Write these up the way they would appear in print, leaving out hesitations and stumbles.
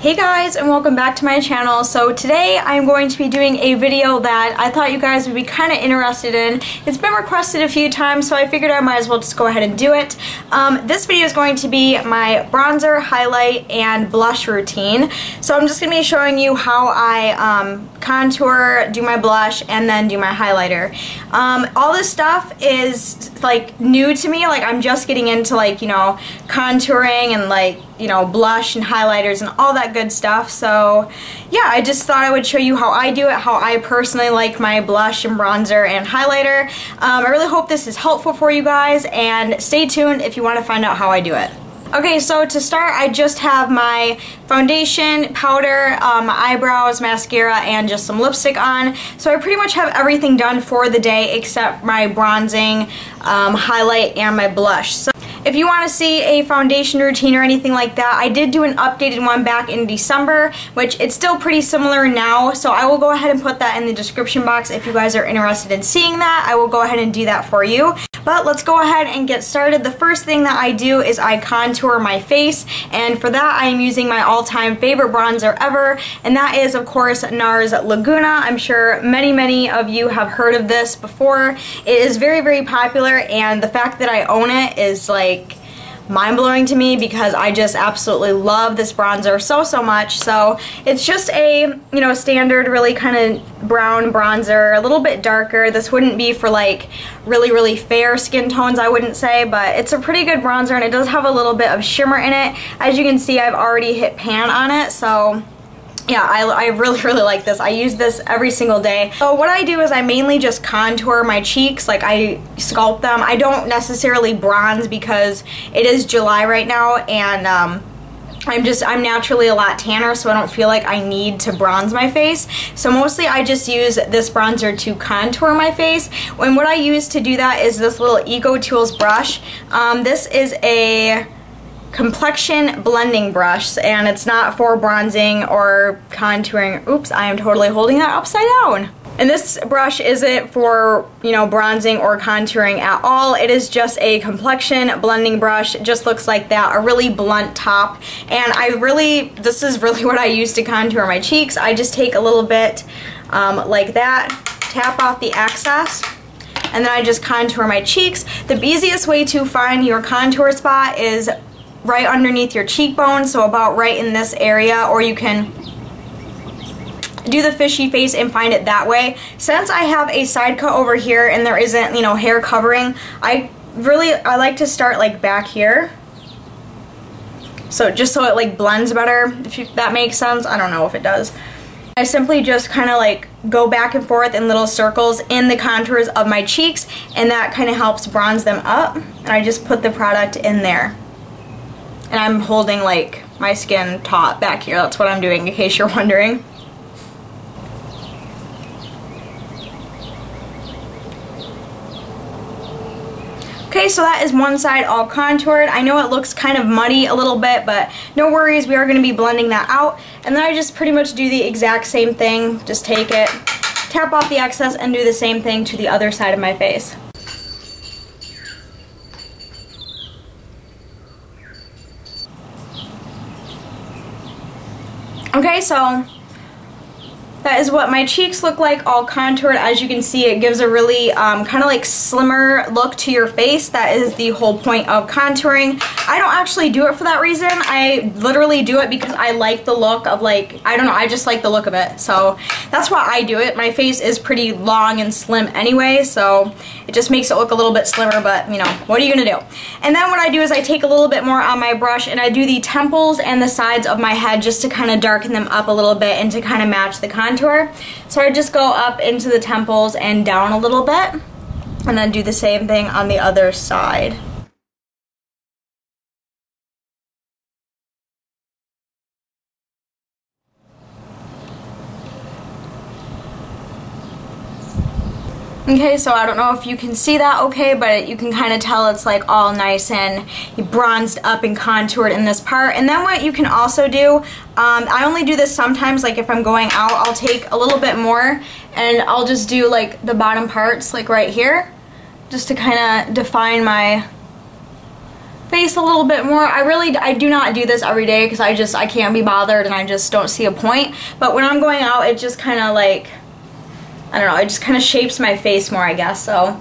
Hey guys, and welcome back to my channel. So today I'm going to be doing a video that I thought you guys would be kind of interested in. It's been requested a few times, so I figured I might as well just go ahead and do it. This video is going to be my bronzer, highlight, and blush routine. So I'm just going to be showing you how I contour, do my blush, and then do my highlighter. All this stuff is like new to me. Like I'm just getting into contouring and blush and highlighters and all that good stuff. So yeah, I just thought I would show you how I do it, how I personally like my blush and bronzer and highlighter. I really hope this is helpful for you guys, and stay tuned if you want to find out how I do it. Okay, so to start, I just have my foundation, powder, my eyebrows, mascara, and just some lipstick on. So I pretty much have everything done for the day except my bronzing, highlight, and my blush. So if you want to see a foundation routine or anything like that, I did do an updated one back in December, which it's still pretty similar now, so I will go ahead and put that in the description box if you guys are interested in seeing that. I will go ahead and do that for you. But let's go ahead and get started. The first thing that I do is I contour my face, and for that I am using my all-time favorite bronzer ever, and that is of course NARS Laguna. I'm sure many of you have heard of this before. It is very popular, and the fact that I own it is like mind-blowing to me because I just absolutely love this bronzer so much. So it's just a standard really kind of brown bronzer, a little bit darker. This wouldn't be for like really fair skin tones, I wouldn't say, but it's a pretty good bronzer, and it does have a little bit of shimmer in it. As you can see, I've already hit pan on it, so yeah, I really like this. I use this every single day. So what I do is I mainly just contour my cheeks, like I sculpt them. I don't necessarily bronze because it is July right now, and I'm naturally a lot tanner, so I don't feel like I need to bronze my face. So mostly I just use this bronzer to contour my face. And what I use to do that is this little Ego Tools brush. This is a complexion blending brush, and it's not for bronzing or contouring. Oops, I am totally holding that upside down. And this brush isn't for, bronzing or contouring at all. It is just a complexion blending brush. It just looks like that, a really blunt top. And this is really what I use to contour my cheeks. I just take a little bit like that, tap off the excess, and then I just contour my cheeks. The easiest way to find your contour spot is right underneath your cheekbone, so about right in this area, or you can do the fishy face and find it that way. Since I have a side cut over here and there isn't, hair covering, I like to start like back here. So just so it like blends better, if that makes sense. I don't know if it does. I simply just kind of like go back and forth in little circles in the contours of my cheeks, and that kind of helps bronze them up. And I just put the product in there. And I'm holding like my skin taut back here. That's what I'm doing, in case you're wondering. Okay, so that is one side all contoured. I know it looks kind of muddy a little bit, but no worries, we are going to be blending that out. And then I just pretty much do the exact same thing. Just take it, tap off the excess, and do the same thing to the other side of my face. Okay, so that is what my cheeks look like all contoured. As you can see, it gives a really kind of like slimmer look to your face. That is the whole point of contouring. I don't actually do it for that reason. I literally do it because I like the look of I just like the look of it. So that's why I do it. My face is pretty long and slim anyway, so it just makes it look a little bit slimmer, but what are you gonna do? And then what I do is I take a little bit more on my brush and I do the temples and the sides of my head just to kind of darken them up a little bit and to kind of match the contour. So I just go up into the temples and down a little bit, and then do the same thing on the other side. Okay, so I don't know if you can see that okay, but you can kind of tell it's like all nice and bronzed up and contoured in this part. And then what you can also do, I only do this sometimes, like if I'm going out, I'll take a little bit more and I'll just do like the bottom parts, like right here, just to kind of define my face a little bit more. I do not do this every day because I can't be bothered and I just don't see a point. But when I'm going out, it just kind of like, I don't know, it just kind of shapes my face more, I guess. So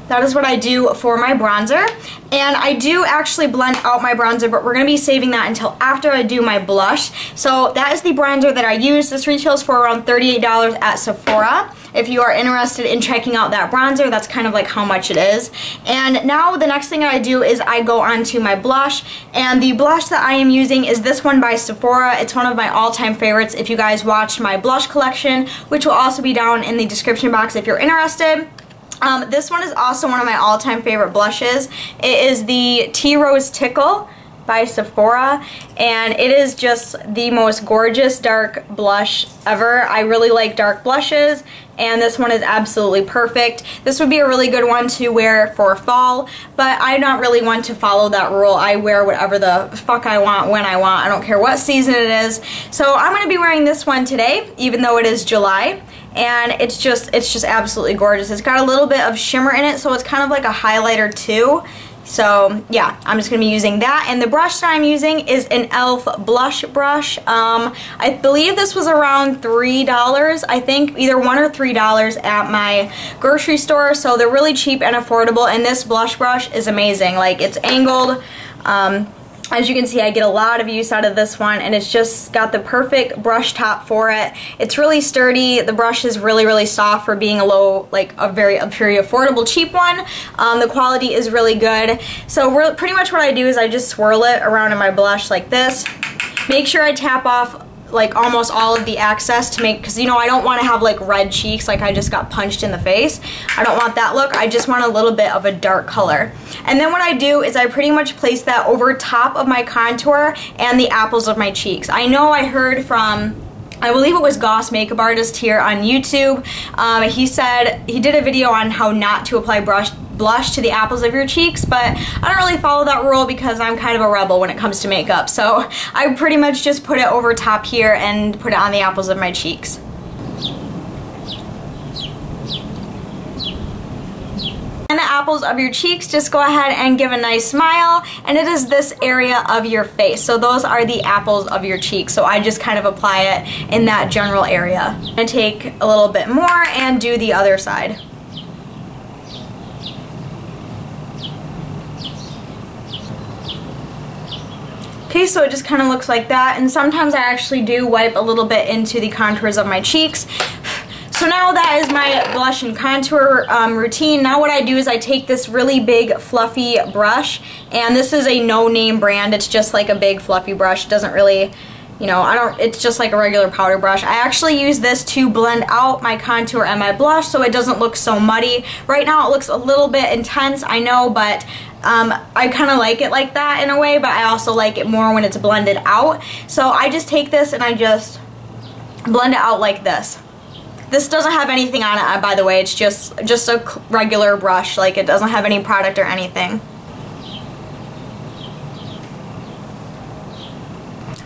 that is what I do for my bronzer. And I do actually blend out my bronzer, but we're going to be saving that until after I do my blush. So that is the bronzer that I use. This retails for around $38 at Sephora. If you are interested in checking out that bronzer, that's kind of like how much it is. And now the next thing I do is I go on to my blush. And the blush that I am using is this one by Sephora. It's one of my all-time favorites if you guys watched my blush collection, which will also be down in the description box if you're interested. This one is also one of my all-time favorite blushes. It is the Tea Rose Tickle by Sephora, and it is just the most gorgeous dark blush ever. I really like dark blushes, and this one is absolutely perfect. This would be a really good one to wear for fall, but I'm not really one to follow that rule. I wear whatever the fuck I want when I want. I don't care what season it is. So I'm going to be wearing this one today, even though it is July. And it's just absolutely gorgeous. It's got a little bit of shimmer in it, so it's kind of like a highlighter too. So yeah, I'm just going to be using that. And the brush that I'm using is an e.l.f. blush brush. I believe this was around $3, I think, either $1 or $3 at my grocery store. So they're really cheap and affordable, and this blush brush is amazing. Like, it's angled. As you can see, I get a lot of use out of this one, and it's just got the perfect brush top for it. It's really sturdy. The brush is really, really soft for being a very affordable, cheap one. The quality is really good. So pretty much what I do is I just swirl it around in my blush like this. Make sure I tap off like almost all of the excess to make, because you know, I don't want to have like red cheeks like I just got punched in the face. I don't want that look. I just want a little bit of a dark color. And then what I do is I pretty much place that over top of my contour and the apples of my cheeks. I know I heard from, I believe it was Goss Makeup Artist here on YouTube. He said he did a video on how not to apply blush to the apples of your cheeks, but I don't really follow that rule because I'm kind of a rebel when it comes to makeup. So I pretty much just put it over top here and put it on the apples of my cheeks. And the apples of your cheeks, just go ahead and give a nice smile, and it is this area of your face. So those are the apples of your cheeks. So I just kind of apply it in that general area. I'm gonna take a little bit more and do the other side. Okay, so it just kind of looks like that, and sometimes I actually do wipe a little bit into the contours of my cheeks. So now that is my blush and contour routine. Now what I do is I take this really big fluffy brush, and this is a no-name brand. It's just like a big fluffy brush. It doesn't really, you know, it's just like a regular powder brush. I actually use this to blend out my contour and my blush so it doesn't look so muddy. Right now it looks a little bit intense, I know, but I kind of like it like that in a way, but I also like it more when it's blended out. So I just take this and I just blend it out like this. This doesn't have anything on it, by the way. It's just a regular brush. Like, it doesn't have any product or anything.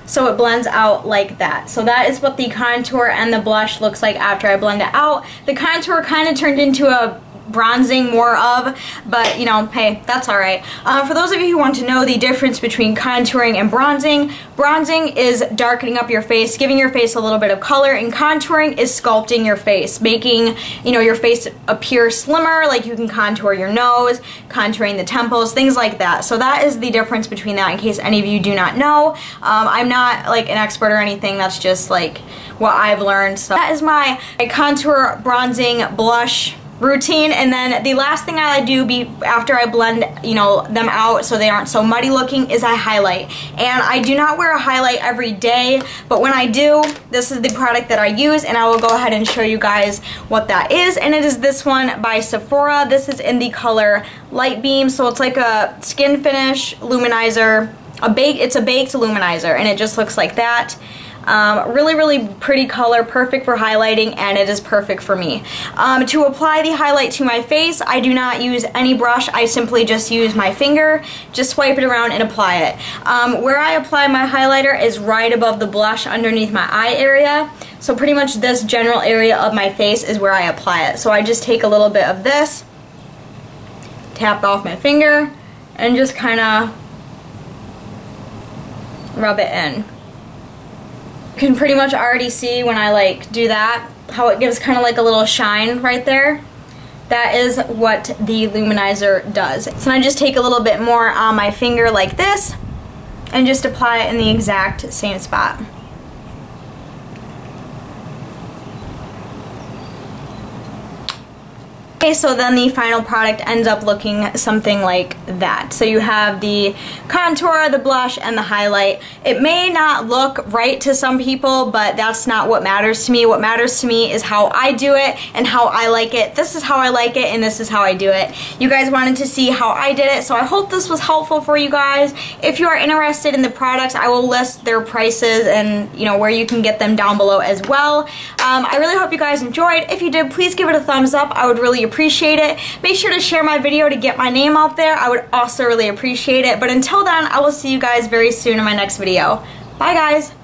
So it blends out like that. So that is what the contour and the blush looks like after I blend it out. The contour kind of turned into a bronzing more of, but you know, hey, that's alright. For those of you who want to know the difference between contouring and bronzing, bronzing is darkening up your face, giving your face a little bit of color, and contouring is sculpting your face, making, you know, your face appear slimmer. Like, you can contour your nose, contouring the temples, things like that. So that is the difference between that, in case any of you do not know. I'm not like an expert or anything, that's just like what I've learned. So that is my contour, bronzing, blush routine. And then the last thing I do after I blend, you know, them out so they aren't so muddy looking, is I highlight. And I do not wear a highlight every day, but when I do, this is the product that I use, and I will go ahead and show you guys what that is. And it is this one by Sephora. This is in the color Light Beam, so it's like a skin finish luminizer. It's a baked luminizer, and it just looks like that. Really, really pretty color, perfect for highlighting, and it is perfect for me. To apply the highlight to my face, I do not use any brush. I simply just use my finger, just swipe it around and apply it. Where I apply my highlighter is right above the blush underneath my eye area. So pretty much this general area of my face is where I apply it. So I just take a little bit of this, tap off my finger, and just kind of rub it in. You can pretty much already see when I like do that, how it gives kind of like a little shine right there. That is what the luminizer does. So I just take a little bit more on my finger like this and just apply it in the exact same spot. Okay, so then the final product ends up looking something like that. So you have the contour, the blush, and the highlight. It may not look right to some people, but that's not what matters to me. What matters to me is how I do it and how I like it. This is how I like it, and this is how I do it. You guys wanted to see how I did it, so I hope this was helpful for you guys. If you are interested in the products, I will list their prices and where you can get them down below as well. I really hope you guys enjoyed. If you did, please give it a thumbs up. I would really appreciate it. Make sure to share my video to get my name out there. I would also really appreciate it. But until then, I will see you guys very soon in my next video. Bye guys!